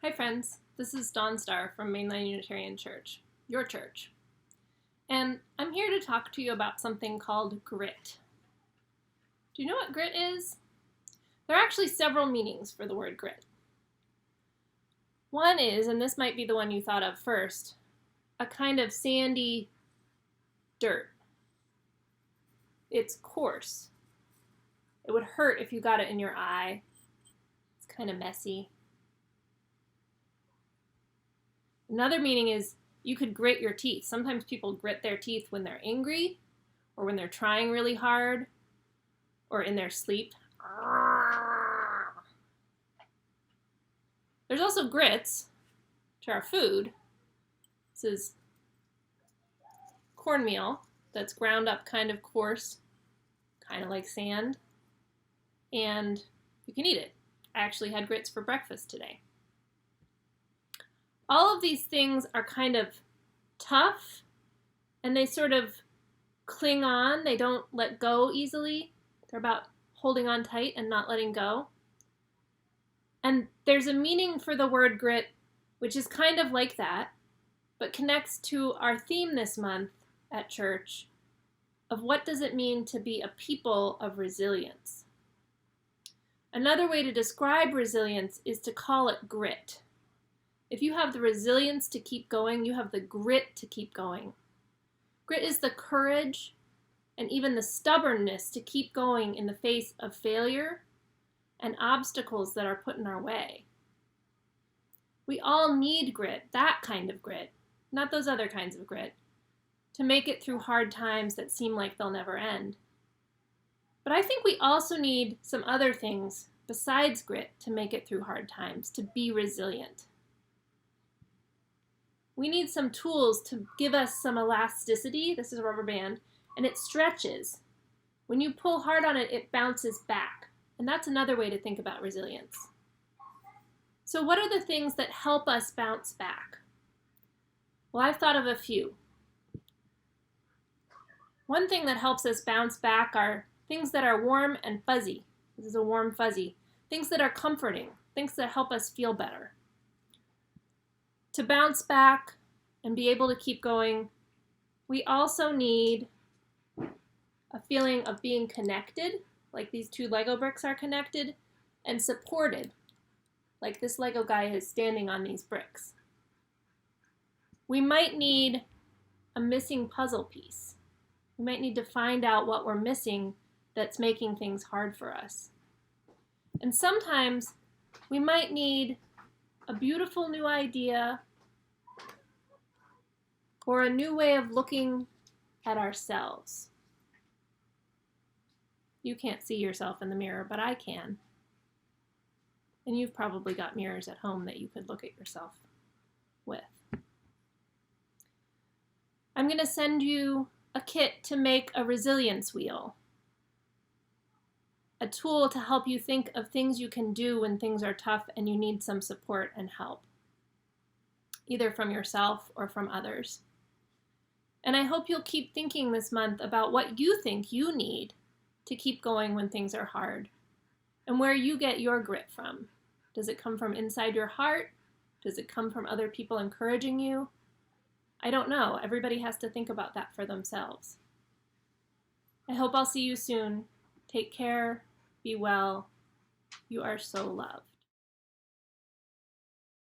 Hi friends, this is Dawn Star from Mainline Unitarian Church, your church. And I'm here to talk to you about something called grit. Do you know what grit is? There are actually several meanings for the word grit. One is, and this might be the one you thought of first, a kind of sandy dirt. It's coarse. It would hurt if you got it in your eye. It's kind of messy. Another meaning is you could grit your teeth. Sometimes people grit their teeth when they're angry or when they're trying really hard or in their sleep. There's also grits, which are food. This is cornmeal that's ground up kind of coarse, kind of like sand, and you can eat it. I actually had grits for breakfast today. All of these things are kind of tough, and they sort of cling on. They don't let go easily. They're about holding on tight and not letting go. And there's a meaning for the word grit, which is kind of like that, but connects to our theme this month at church of what does it mean to be a people of resilience. Another way to describe resilience is to call it grit. If you have the resilience to keep going, you have the grit to keep going. Grit is the courage and even the stubbornness to keep going in the face of failure and obstacles that are put in our way. We all need grit, that kind of grit, not those other kinds of grit, to make it through hard times that seem like they'll never end. But I think we also need some other things besides grit to make it through hard times, to be resilient. We need some tools to give us some elasticity. This is a rubber band, and it stretches. When you pull hard on it, it bounces back. And that's another way to think about resilience. So what are the things that help us bounce back? Well, I've thought of a few. One thing that helps us bounce back are things that are warm and fuzzy. This is a warm fuzzy. Things that are comforting, things that help us feel better. To bounce back and be able to keep going, we also need a feeling of being connected, like these two Lego bricks are connected, and supported, like this Lego guy is standing on these bricks. We might need a missing puzzle piece. We might need to find out what we're missing that's making things hard for us. And sometimes we might need a beautiful new idea or a new way of looking at ourselves. You can't see yourself in the mirror, but I can. And you've probably got mirrors at home that you could look at yourself with. I'm going to send you a kit to make a resilience wheel. A tool to help you think of things you can do when things are tough and you need some support and help, either from yourself or from others. And I hope you'll keep thinking this month about what you think you need to keep going when things are hard and where you get your grit from. Does it come from inside your heart? Does it come from other people encouraging you? I don't know. Everybody has to think about that for themselves. I hope I'll see you soon. Take care. Be well. You are so loved.